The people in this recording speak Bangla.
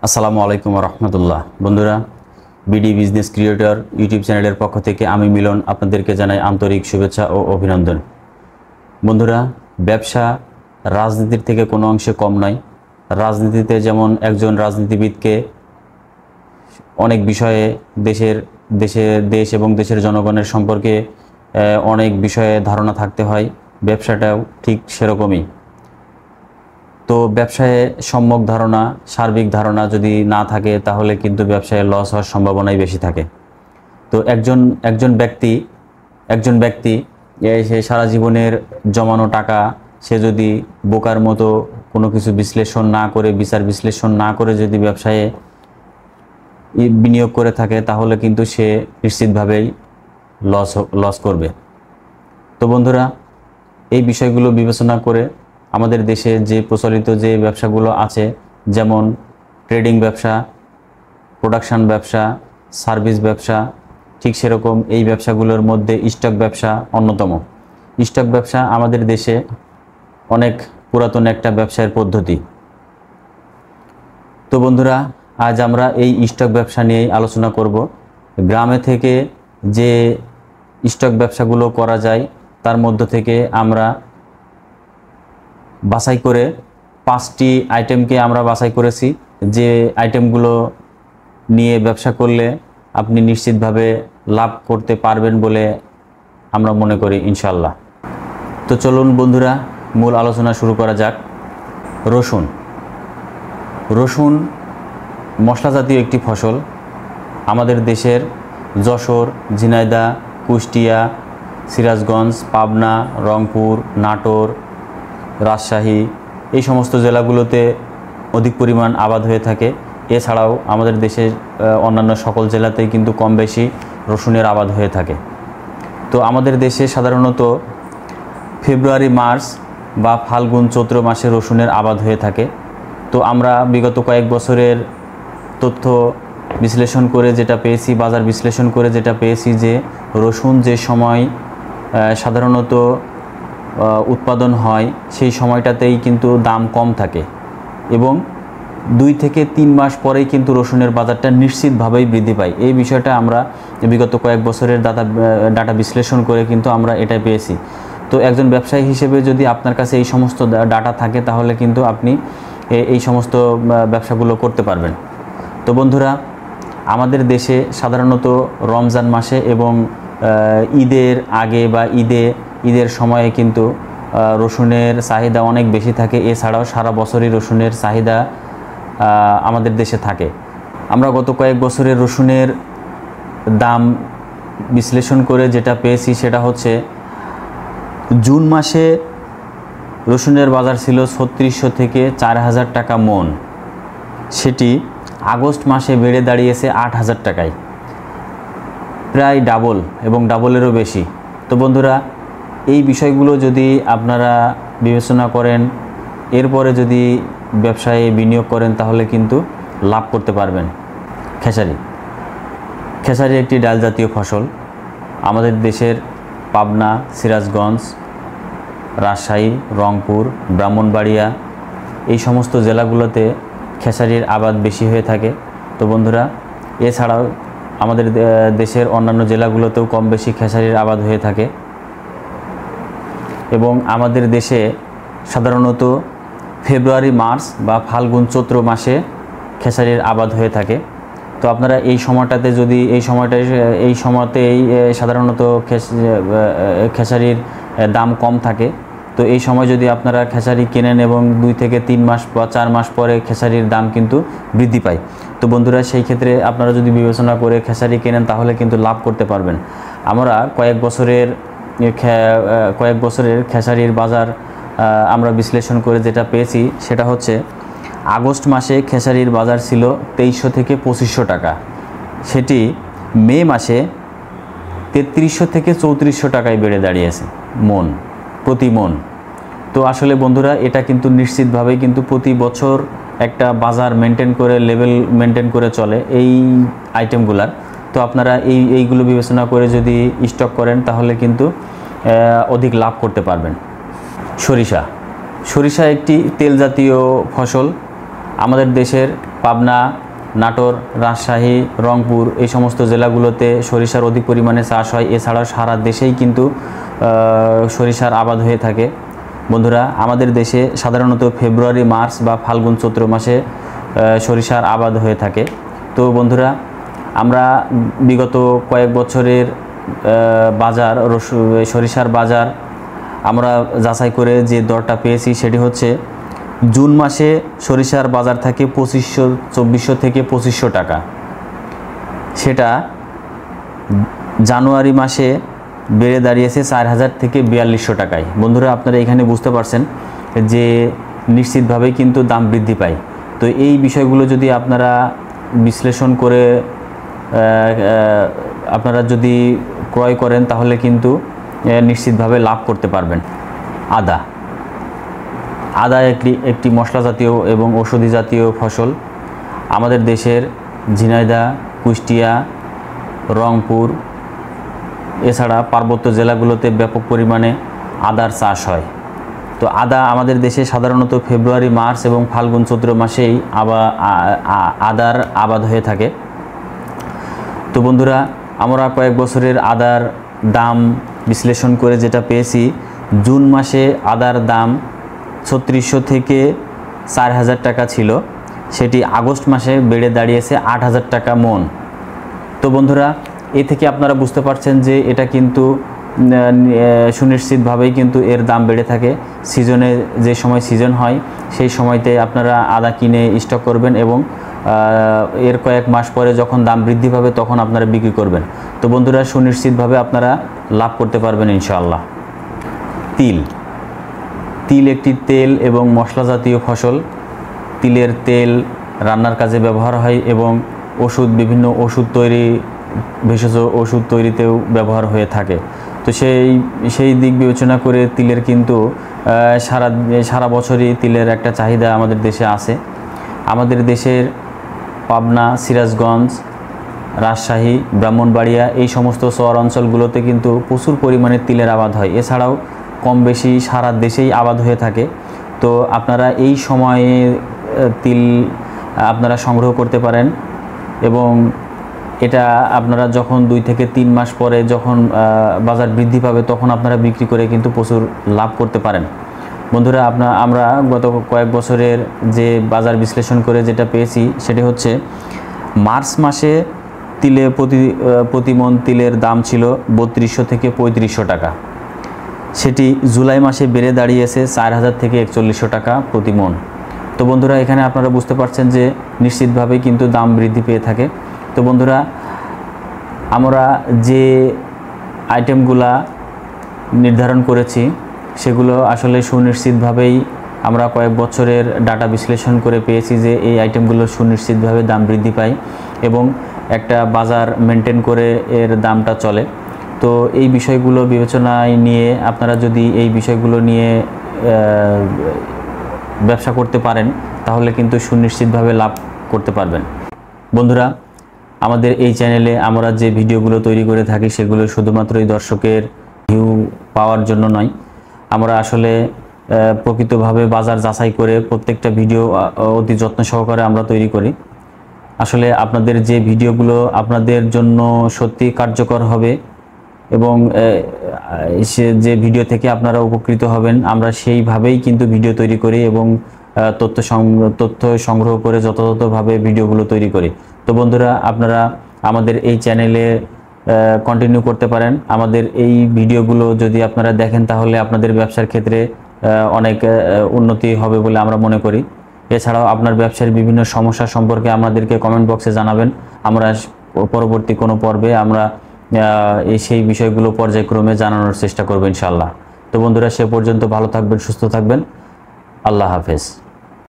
আসসালামু আলাইকুম রহমতুল্লাহ। বন্ধুরা, বিডি বিজনেস ক্রিয়েটর ইউটিউব চ্যানেলের পক্ষ থেকে আমি মিলন আপনাদেরকে জানাই আন্তরিক শুভেচ্ছা ও অভিনন্দন। বন্ধুরা, ব্যবসা রাজনীতির থেকে কোনো অংশে কম নয়। রাজনীতিতে যেমন একজন রাজনীতিবিদকে অনেক বিষয়ে দেশ এবং দেশের জনগণের সম্পর্কে অনেক বিষয়ে ধারণা থাকতে হয়, ব্যবসাটাও ঠিক সেরকমই। তো ব্যবসায় সম্যক ধারণা, সার্বিক ধারণা যদি না থাকে তাহলে কিন্তু ব্যবসায় লস হওয়ার সম্ভাবনাই বেশি থাকে। তো একজন ব্যক্তি সে সারা জীবনের জমানো টাকা সে যদি বোকার মতো কোনো কিছু বিচার বিশ্লেষণ না করে যদি ব্যবসায় বিনিয়োগ করে থাকে তাহলে কিন্তু সে নিশ্চিতভাবেই লস করবে। তো বন্ধুরা, এই বিষয়গুলো বিবেচনা করে আমাদের দেশে যে প্রচলিত যে ব্যবসাগুলো আছে, যেমন ট্রেডিং ব্যবসা, প্রোডাকশন ব্যবসা, সার্ভিস ব্যবসা, ঠিক সেরকম এই ব্যবসাগুলোর মধ্যে স্টক ব্যবসা অন্যতম। স্টক ব্যবসা আমাদের দেশে অনেক পুরাতন একটা ব্যবসায়ের পদ্ধতি। তো বন্ধুরা, আজ আমরা এই স্টক ব্যবসা নিয়েই আলোচনা করব। গ্রামে থেকে যে স্টক ব্যবসাগুলো করা যায় তার মধ্য থেকে আমরা বাছাই করে 5টি আইটেমকে আমরা বাছাই করেছি, যে আইটেমগুলো নিয়ে ব্যবসা করলে আপনি নিশ্চিতভাবে লাভ করতে পারবেন বলে আমরা মনে করি ইনশাল্লাহ। তো চলুন বন্ধুরা, মূল আলোচনা শুরু করা যাক। রসুন মশলা জাতীয় একটি ফসল। আমাদের দেশের যশোর, ঝিনাইদহ, কুষ্টিয়া, সিরাজগঞ্জ, পাবনা, রংপুর, নাটোর, রাজশাহী এই সমস্ত জেলাগুলোতে অধিক পরিমাণ আবাদ হয়ে থাকে। এছাড়াও আমাদের দেশের অন্যান্য সকল জেলাতেই কিন্তু কম বেশি রসুনের আবাদ হয়ে থাকে। তো আমাদের দেশে সাধারণত ফেব্রুয়ারি, মার্চ বা ফাল্গুন, চৈত্র মাসে রসুনের আবাদ হয়ে থাকে। তো আমরা বিগত কয়েক বছরের তথ্য বিশ্লেষণ করে যেটা পেয়েছি, বাজার বিশ্লেষণ করে যেটা পেয়েছি, যে রসুন যে সময় সাধারণত উৎপাদন হয় সেই সময়টাতেই কিন্তু দাম কম থাকে এবং 2 থেকে 3 মাস পরেই কিন্তু রসুনের বাজারটা নিশ্চিতভাবেই বৃদ্ধি পায়। এই বিষয়টা আমরা বিগত কয়েক বছরের ডাটা বিশ্লেষণ করে কিন্তু আমরা এটা পেয়েছি। তো একজন ব্যবসায়ী হিসেবে যদি আপনার কাছে এই সমস্ত ডাটা থাকে তাহলে কিন্তু আপনি এই সমস্ত ব্যবসাগুলো করতে পারবেন। তো বন্ধুরা, আমাদের দেশে সাধারণত রমজান মাসে এবং ঈদের আগে বা ঈদের সময়ে কিন্তু রসুনের চাহিদা অনেক বেশি থাকে। এছাড়াও সারা বছরই রসুনের চাহিদা আমাদের দেশে থাকে। আমরা গত কয়েক বছরের রসুনের দাম বিশ্লেষণ করে যেটা পেয়েছি সেটা হচ্ছে, জুন মাসে রসুনের বাজার ছিল 3600 থেকে 4000 টাকা মন, সেটি আগস্ট মাসে বেড়ে দাঁড়িয়েছে 8000 টাকায়, প্রায় ডাবল এবং ডাবলেরও বেশি। তো বন্ধুরা, এই বিষয়গুলো যদি আপনারা বিবেচনা করেন, এরপরে যদি ব্যবসায় বিনিয়োগ করেন তাহলে কিন্তু লাভ করতে পারবেন। খেসারি একটি ডাল জাতীয় ফসল। আমাদের দেশের পাবনা, সিরাজগঞ্জ, রাজশাহী, রংপুর, ব্রাহ্মণবাড়িয়া এই সমস্ত জেলাগুলোতে খেসারির আবাদ বেশি হয়ে থাকে। তো বন্ধুরা, এছাড়াও আমাদের দেশের অন্যান্য জেলাগুলোতেও কম বেশি খেসারির আবাদ হয়ে থাকে এবং আমাদের দেশে সাধারণত ফেব্রুয়ারি, মার্চ বা ফাল্গুন, চৈত্র মাসে খেসারির আবাদ হয়ে থাকে। তো আপনারা এই সময়তেই সাধারণত খেসারির দাম কম থাকে। তো এই সময় যদি আপনারা খেসারি কেনেন এবং 2 থেকে 3 মাস বা 4 মাস পরে খেসারির দাম কিন্তু বৃদ্ধি পায়। তো বন্ধুরা, সেই ক্ষেত্রে আপনারা যদি বিবেচনা করে খেসারি কেনেন তাহলে কিন্তু লাভ করতে পারবেন। আমরা কয়েক বছরের খেসারির বাজার আমরা বিশ্লেষণ করে যেটা পেয়েছি সেটা হচ্ছে, আগস্ট মাসে খেসারির বাজার ছিল 2300 থেকে 2500 টাকা, সেটি মে মাসে 3300 থেকে 3400 টাকায় বেড়ে দাঁড়িয়েছে প্রতি মন। তো আসলে বন্ধুরা, এটা কিন্তু নিশ্চিতভাবেই কিন্তু প্রতি বছর একটা বাজার লেভেল মেনটেন করে চলে এই আইটেমগুলার। তো আপনারা এইগুলো বিবেচনা করে যদি স্টক করেন তাহলে কিন্তু অধিক লাভ করতে পারবেন। সরিষা একটি তেল জাতীয় ফসল। আমাদের দেশের পাবনা, নাটোর, রাজশাহী, রংপুর এই সমস্ত জেলাগুলোতে সরিষার অধিক পরিমাণে চাষ হয়। এছাড়াও সারা দেশেই কিন্তু সরিষার আবাদ হয়ে থাকে। বন্ধুরা, আমাদের দেশে সাধারণত ফেব্রুয়ারি, মার্চ বা ফাল্গুন, চৈত্র মাসে সরিষার আবাদ হয়ে থাকে। তো বন্ধুরা, আমরা বিগত কয়েক বছরের বাজার সরিষার বাজার আমরা যাচাই করে যে দরটা পেয়েছি সেটি হচ্ছে জুন মাসে সরিষার বাজার থাকে 2400 থেকে 2500 টাকা। সেটা জানুয়ারি মাসে বেড়ে দাঁড়িয়েছে 4000 থেকে 4200 টাকায়। বন্ধুরা, আপনারা এখানে বুঝতে পারছেন যে নিশ্চিতভাবেই কিন্তু দাম বৃদ্ধি পায়। তো এই বিষয়গুলো যদি আপনারা বিশ্লেষণ করে আপনারা যদি ক্রয় করেন তাহলে কিন্তু নিশ্চিতভাবে লাভ করতে পারবেন। আদা একটি মশলা জাতীয় এবং ঔষধি জাতীয় ফসল। আমাদের দেশের ঝিনাইদহ, কুষ্টিয়া, রংপুর এছাড়া পার্বত্য জেলাগুলোতে ব্যাপক পরিমাণে আদার চাষ হয়। তো আদা আমাদের দেশে সাধারণত ফেব্রুয়ারি, মার্চ এবং ফাল্গুন, চৈত্র মাসেই আদার আবাদ হয়ে থাকে। তো বন্ধুরা, আমরা কয়েক বছরের আদার দাম বিশ্লেষণ করে যেটা পেয়েছি, জুন মাসে আদার দাম 3600 থেকে 4000 টাকা ছিল, সেটি আগস্ট মাসে বেড়ে দাঁড়িয়েছে 8000 টাকা মন। তো বন্ধুরা, এ থেকে আপনারা বুঝতে পারছেন যে এটা কিন্তু সুনিশ্চিতভাবেই কিন্তু এর দাম বেড়ে থাকে। সিজনে যে সময় সিজন হয় সেই সময়তে আপনারা আদা কিনে স্টক করবেন এবং এর কয়েক মাস পরে যখন দাম বৃদ্ধি পাবে তখন আপনারা বিক্রি করবেন। তো বন্ধুরা, সুনিশ্চিতভাবে আপনারা লাভ করতে পারবেন ইনশাআল্লাহ। তিল একটি তেল এবং মশলা জাতীয় ফসল। তিলের তেল রান্নার কাজে ব্যবহার হয় এবং বিভিন্ন ওষুধ তৈরি, ভেষজ ওষুধ তৈরিতেও ব্যবহার হয়ে থাকে। তো সেই দিক বিবেচনা করে তিলের কিন্তু সারা বছরই তিলের একটা চাহিদা আমাদের দেশে আছে। আমাদের দেশের পাবনা, সিরাজগঞ্জ, রাজশাহী, ব্রাহ্মণবাড়িয়া এই সমস্ত শহর অঞ্চলগুলোতে কিন্তু প্রচুর পরিমাণে তিলের আবাদ হয়। এছাড়াও কম বেশি সারা দেশেই আবাদ হয়ে থাকে। তো আপনারা এই সময়ে তিল আপনারা সংগ্রহ করতে পারেন এবং এটা আপনারা যখন 2 থেকে 3 মাস পরে যখন বাজার বৃদ্ধি পাবে তখন আপনারা বিক্রি করে কিন্তু প্রচুর লাভ করতে পারেন। বন্ধুরা, আমরা গত কয়েক বছরের যে বাজার বিশ্লেষণ করে যেটা পেয়েছি সেটি হচ্ছে মার্চ মাসে প্রতি মন তিলের দাম ছিল 3200 থেকে 3500 টাকা। সেটি জুলাই মাসে বেড়ে দাঁড়িয়েছে 4000 থেকে 4100 টাকা প্রতি মন। তো বন্ধুরা, এখানে আপনারা বুঝতে পারছেন যে নিশ্চিতভাবেই কিন্তু দাম বৃদ্ধি পেয়ে থাকে। তো বন্ধুরা, আমরা যে আইটেমগুলা নির্ধারণ করেছি সেগুলো আসলে সুনিশ্চিতভাবেই আমরা কয়েক বছরের ডাটা বিশ্লেষণ করে পেয়েছি যে এই আইটেমগুলো সুনিশ্চিতভাবে দাম বৃদ্ধি পায় এবং একটা বাজার মেনটেন করে এর দামটা চলে। তো এই বিষয়গুলো বিবেচনায় নিয়ে আপনারা যদি এই বিষয়গুলো নিয়ে ব্যবসা করতে পারেন তাহলে কিন্তু সুনিশ্চিতভাবে লাভ করতে পারবেন। বন্ধুরা, আমাদের এই চ্যানেলে আমরা যে ভিডিওগুলো তৈরি করে থাকি সেগুলো শুধুমাত্রই দর্শকের ভিউ পাওয়ার জন্য নয়। আমরা আসলে প্রকৃতভাবে বাজার যাচাই করে প্রত্যেকটা ভিডিও অতি যত্ন সহকারে আমরা তৈরি করি। আসলে আপনাদের যে ভিডিওগুলো আপনাদের জন্য সত্যি কার্যকর হবে এবং যে ভিডিও থেকে আপনারা উপকৃত হবেন, আমরা সেইভাবেই কিন্তু ভিডিও তৈরি করি এবং তথ্য সংগ্রহ করে যথাযথভাবে ভিডিওগুলো তৈরি করি। তো বন্ধুরা, আপনারা আমাদের এই চ্যানেলে কন্টিনিউ করতে পারেন। আমাদের এই ভিডিওগুলো যদি আপনারা দেখেন তাহলে আপনাদের ব্যবসার ক্ষেত্রে অনেক উন্নতি হবে বলে আমরা মনে করি। এছাড়াও আপনার ব্যবসার বিভিন্ন সমস্যা সম্পর্কে আমাদেরকে কমেন্ট বক্সে জানাবেন। আমরা পরবর্তী কোনো পর্বে আমরা সেই বিষয়গুলো পর্যায়ক্রমে জানানোর চেষ্টা করব ইনশাআল্লাহ। তো বন্ধুরা, সে পর্যন্ত ভালো থাকবেন, সুস্থ থাকবেন। আল্লাহ হাফেজ।